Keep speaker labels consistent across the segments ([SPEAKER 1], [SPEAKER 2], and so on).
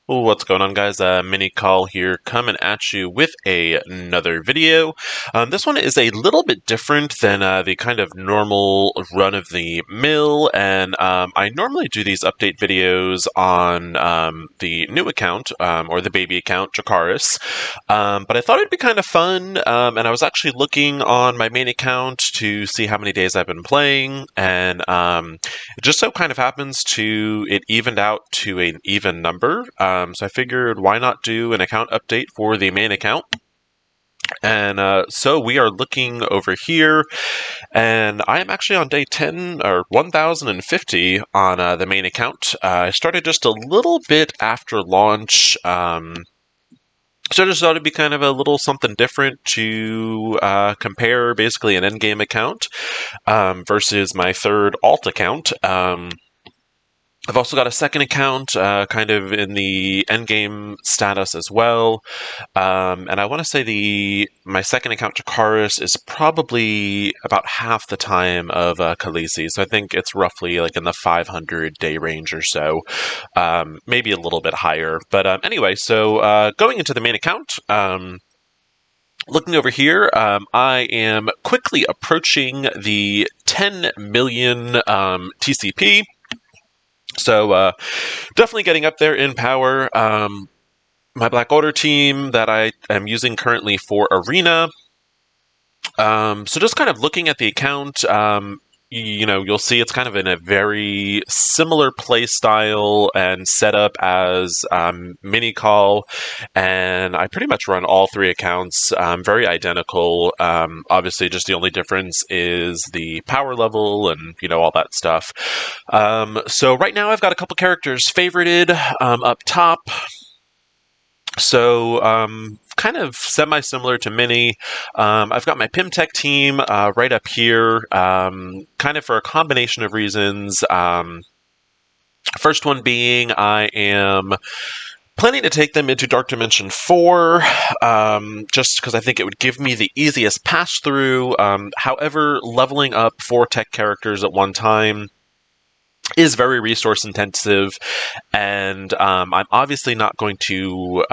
[SPEAKER 1] What's going on, guys? Mini Call here, coming at you with another video. This one is a little bit different than the kind of normal run-of-the-mill, and I normally do these update videos on the new account, or the baby account, Jakaris, but I thought it'd be kind of fun, and I was actually looking on my main account to see how many days I've been playing, and it just so kind of happens to it evened out to an even number. So I figured why not do an account update for the main account. And so we are looking over here, and I am actually on day 10 or 1050 on the main account. I started just a little bit after launch. So I just thought it'd be kind of a little something different to compare basically an endgame account versus my third alt account. I've also got a second account, kind of in the endgame status as well, and I want to say my second account, Jakaris, is probably about half the time of Khalessi, so I think it's roughly like in the 500-day range or so, maybe a little bit higher. But anyway, so going into the main account. Looking over here, I am quickly approaching the 10 million TCP. So definitely getting up there in power. My Black Order team that I am using currently for Arena. So just kind of looking at the account, you'll see it's kind of in a very similar play style and setup as Mini Call, and I pretty much run all three accounts very identical. Obviously, just the only difference is the power level and all that stuff. So right now I've got a couple characters favorited up top. So, kind of semi-similar to Mini. I've got my Pimtech team right up here, kind of for a combination of reasons. First one being I am planning to take them into Dark Dimension 4, just because I think it would give me the easiest pass-through. However, leveling up 4 tech characters at one time is very resource intensive, and I'm obviously not going to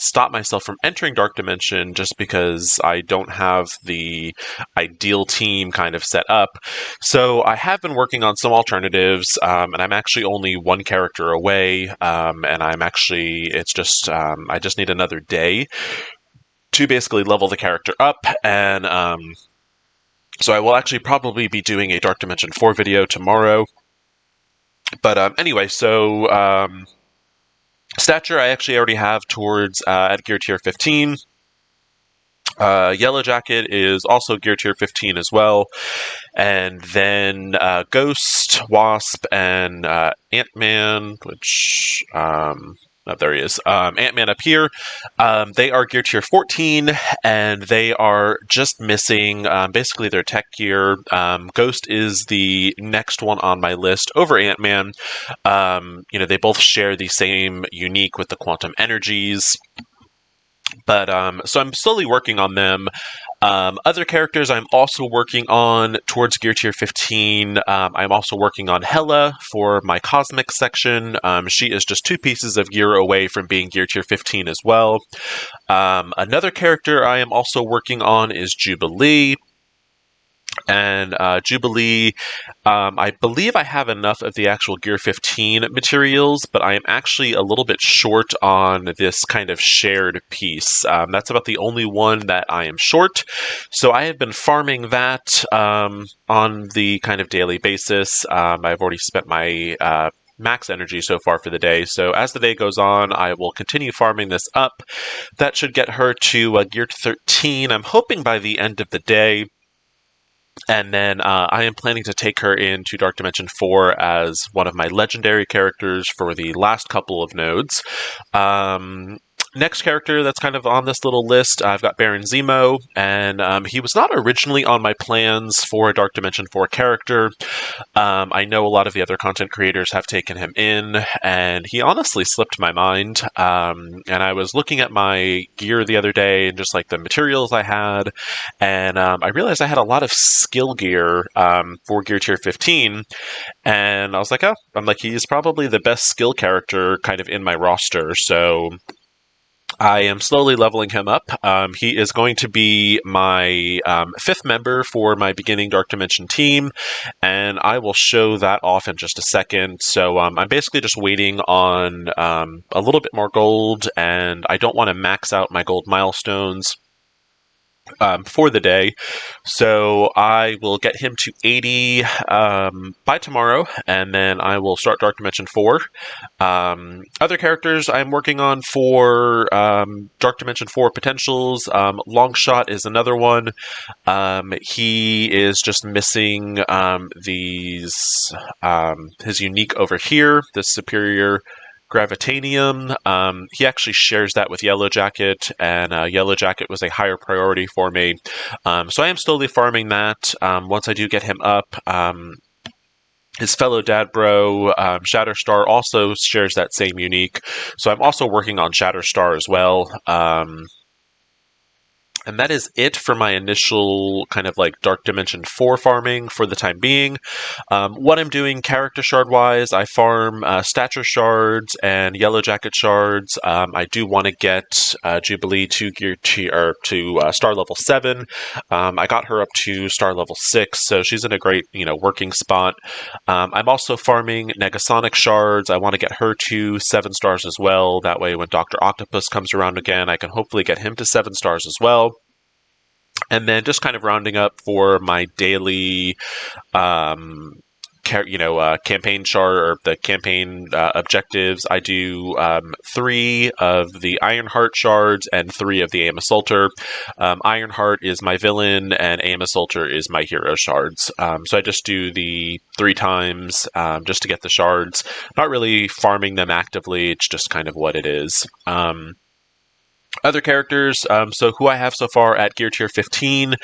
[SPEAKER 1] stop myself from entering Dark Dimension just because I don't have the ideal team kind of set up. So I have been working on some alternatives, and I'm actually only one character away, and it's just I just need another day to basically level the character up, and so I will actually probably be doing a Dark Dimension 4 video tomorrow. But anyway, so stature I actually already have towards at gear tier 15. Yellow Jacket is also gear tier 15 as well. And then Ghost, Wasp, and Ant-Man, which... Oh, there he is. Ant-Man up here. They are gear tier 14, and they are just missing basically their tech gear. Ghost is the next one on my list over Ant-Man. They both share the same unique with the quantum energies. But so I'm slowly working on them. Other characters I'm also working on towards gear tier 15. I'm also working on Hela for my cosmic section. She is just 2 pieces of gear away from being gear tier 15 as well. Another character I am also working on is Jubilee. And Jubilee, I believe I have enough of the actual Gear 15 materials, but I am actually a little bit short on this kind of shared piece. That's about the only one that I am short. So I have been farming that on the kind of daily basis. I've already spent my max energy so far for the day. So as the day goes on, I will continue farming this up. That should get her to Gear 13. I'm hoping by the end of the day. And then I am planning to take her into Dark Dimension 4 as one of my legendary characters for the last couple of nodes. Next character that's kind of on this little list, I've got Baron Zemo, and he was not originally on my plans for a Dark Dimension 4 character. I know a lot of the other content creators have taken him in, and he honestly slipped my mind. And I was looking at my gear the other day and just like the materials I had, and I realized I had a lot of skill gear for Gear Tier 15, and I was like, oh, he's probably the best skill character kind of in my roster, so I am slowly leveling him up. He is going to be my fifth member for my beginning Dark Dimension team, and I will show that off in just a second. So I'm basically just waiting on a little bit more gold, and I don't want to max out my gold milestones for the day. So I will get him to 80 by tomorrow, and then I will start Dark Dimension 4. Other characters I'm working on for Dark Dimension 4 potentials. Longshot is another one. He is just missing these his unique over here, this superior Gravitanium. He actually shares that with Yellow Jacket, and Yellow Jacket was a higher priority for me. So I am slowly farming that. Once I do get him up, his fellow dad bro, Shatterstar, also shares that same unique. So I'm also working on Shatterstar as well. And that is it for my initial kind of like Dark Dimension 4 farming for the time being. What I'm doing character shard wise, I farm Stature shards and Yellow Jacket shards. I do want to get Jubilee to star level 7. I got her up to star level 6, so she's in a great working spot. I'm also farming Negasonic shards. I want to get her to 7 stars as well. That way, when Dr. Octopus comes around again, I can hopefully get him to 7 stars as well. And then just kind of rounding up for my daily, campaign chart or the campaign objectives. I do 3 of the Ironheart shards and 3 of the Aim Assaulter. Ironheart is my villain, and Aim Assaulter is my hero shards. So I just do the 3 times just to get the shards. Not really farming them actively. It's just kind of what it is. Other characters, so who I have so far at Gear Tier 15,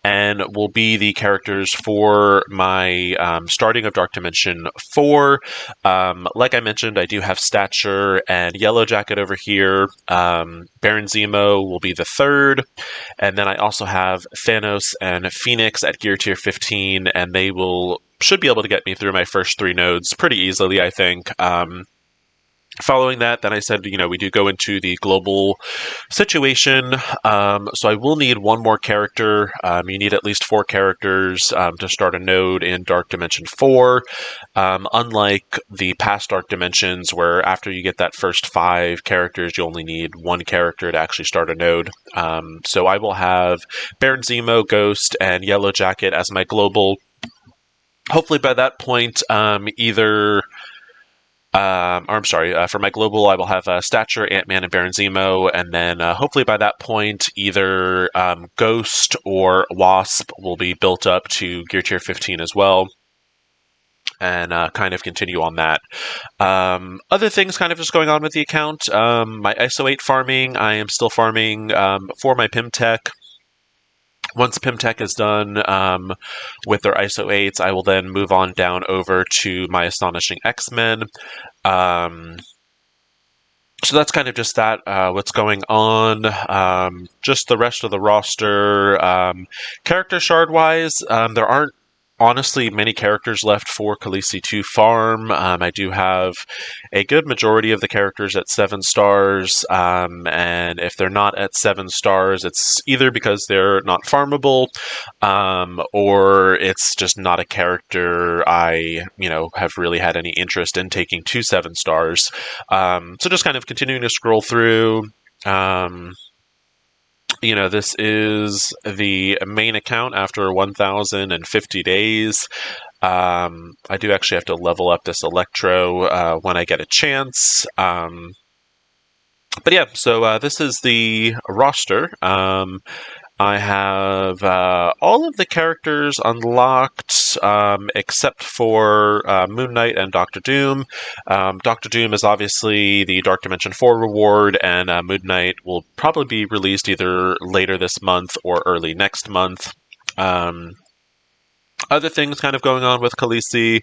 [SPEAKER 1] and will be the characters for my starting of Dark Dimension 4. Like I mentioned, I do have Stature and Yellow Jacket over here. Baron Zemo will be the 3rd, and then I also have Thanos and Phoenix at Gear Tier 15, and they should be able to get me through my first 3 nodes pretty easily, I think. Following that, then I said, we do go into the global situation. So I will need 1 more character. You need at least 4 characters to start a node in Dark Dimension 4. Unlike the past Dark Dimensions, where after you get that first 5 characters, you only need 1 character to actually start a node. So I will have Baron Zemo, Ghost, and Yellow Jacket as my global. Hopefully by that point, for my global, I will have Stature, Ant-Man, and Baron Zemo, and then hopefully by that point, either Ghost or Wasp will be built up to Gear Tier 15 as well, and kind of continue on that. Other things kind of just going on with the account. My ISO 8 farming, I am still farming for my Pimtech. Once Pimtech is done with their ISO 8s, I will then move on down over to my Astonishing X-Men. So that's kind of just that, what's going on. Just the rest of the roster. Character shard-wise, there aren't honestly many characters left for Khalessi to farm. I do have a good majority of the characters at 7 stars, and if they're not at 7 stars, it's either because they're not farmable, or it's just not a character I, have really had any interest in taking to 7 stars. So just kind of continuing to scroll through. This is the main account after 1,050 days. I do actually have to level up this Electro when I get a chance. But yeah, so this is the roster. I have all of the characters unlocked except for Moon Knight and Doctor Doom. Doctor Doom is obviously the Dark Dimension 4 reward, and Moon Knight will probably be released either later this month or early next month. Other things kind of going on with Khalessi.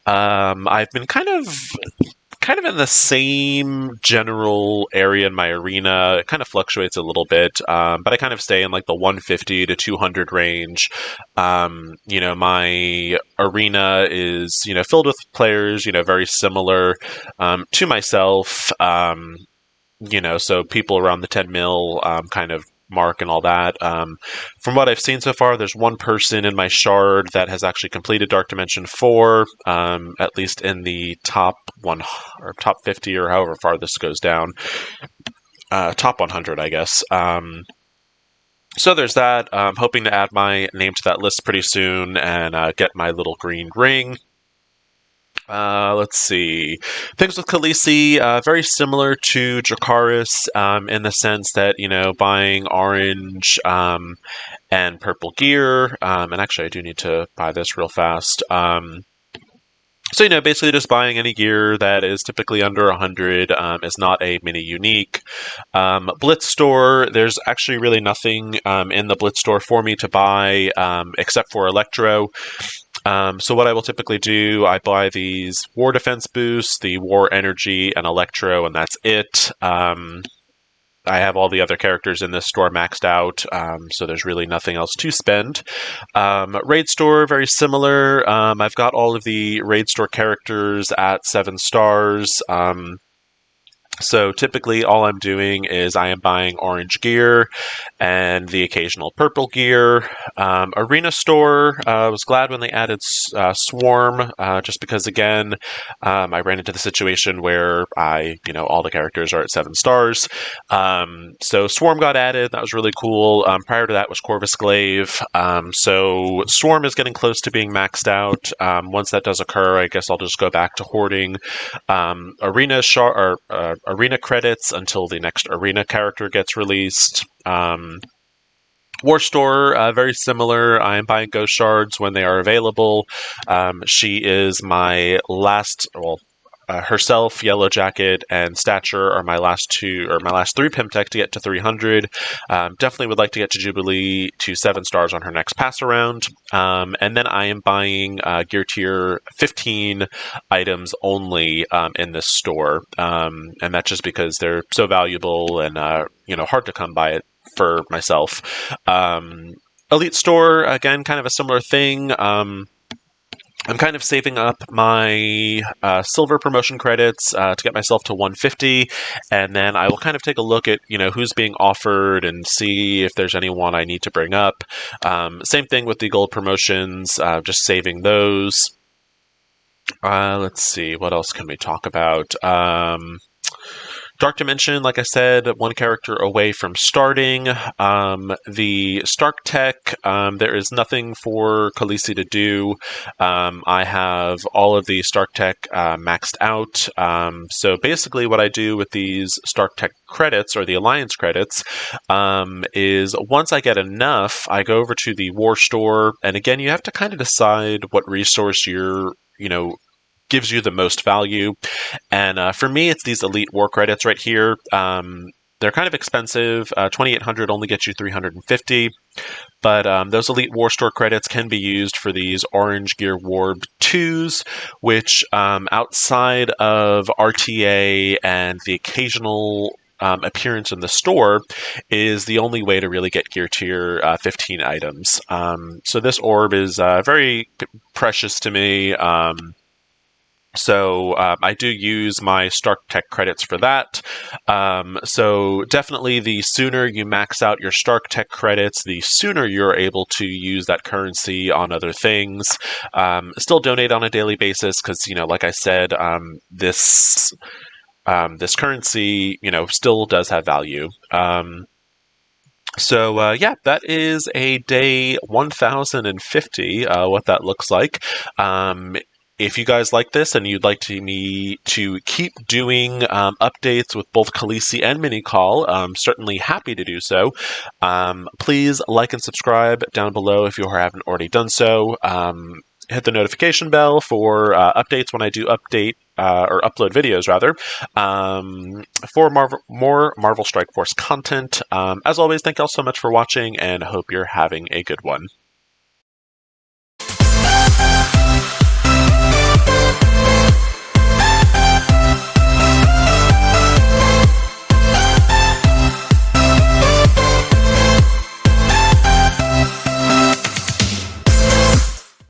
[SPEAKER 1] I've been kind of in the same general area in my arena. It kind of fluctuates a little bit, but I kind of stay in like the 150 to 200 range. My arena is filled with players very similar to myself. So people around the 10 mil kind of mark and all that. From what I've seen so far, there's one person in my shard that has actually completed Dark Dimension 4, at least in the top one or top 50 or however far this goes down. Top 100, I guess. So there's that. I'm hoping to add my name to that list pretty soon and get my little green ring. Let's see. Things with Khalessi, very similar to Dracarys in the sense that, buying orange and purple gear. And actually, I do need to buy this real fast. So, basically just buying any gear that is typically under 100 is not a mini unique. Blitz store, there's actually really nothing in the Blitz store for me to buy except for Electro. So what I will typically do, I buy these War Defense boosts, the War Energy, and Electro, and that's it. I have all the other characters in this store maxed out, so there's really nothing else to spend. Raid store, very similar. I've got all of the Raid store characters at 7 stars. So typically all I'm doing is I am buying orange gear and the occasional purple gear. Arena store, I was glad when they added Swarm, just because again, I ran into the situation where all the characters are at 7 stars. So Swarm got added, that was really cool. Prior to that was Corvus Glaive. So Swarm is getting close to being maxed out. Once that does occur, I guess I'll just go back to hoarding arena credits until the next arena character gets released. War Store, very similar. I am buying Ghost Shards when they are available. She is my last, herself, Yellow Jacket, and Stature are my last 3 Pimp Tech to get to 300. Definitely would like to get to Jubilee to 7 stars on her next pass around. And then I am buying Gear Tier 15 items only in this store. And that's just because they're so valuable and hard to come by it for myself. Elite Store, again, kind of a similar thing. I'm kind of saving up my silver promotion credits to get myself to 150, and then I will kind of take a look at who's being offered and see if there's anyone I need to bring up. Same thing with the gold promotions, just saving those. Let's see, what else can we talk about? Dark Dimension, like I said, 1 character away from starting. The Stark Tech, there is nothing for Khalessi to do. I have all of the Stark Tech maxed out. So basically what I do with these Stark Tech credits, or the Alliance credits, is once I get enough, I go over to the War Store, and again, you have to kind of decide what resource gives you the most value. And for me, it's these Elite War credits right here. They're kind of expensive. 2,800 only gets you 350. But those Elite War Store credits can be used for these Orange Gear Warb 2s, which outside of RTA and the occasional appearance in the store is the only way to really get Gear Tier 15 items. So this orb is very precious to me. So I do use my Stark Tech credits for that. So definitely the sooner you max out your Stark Tech credits, the sooner you're able to use that currency on other things. Still donate on a daily basis because, like I said, this currency, still does have value. So that is a day 1050, what that looks like. if you guys like this and you'd like me to keep doing updates with both Khalessi and Mini Call, I'm certainly happy to do so. Please like and subscribe down below if you haven't already done so. Hit the notification bell for updates when I do update or upload videos, rather, for more Marvel Strike Force content. As always, thank you all so much for watching, and hope you're having a good one.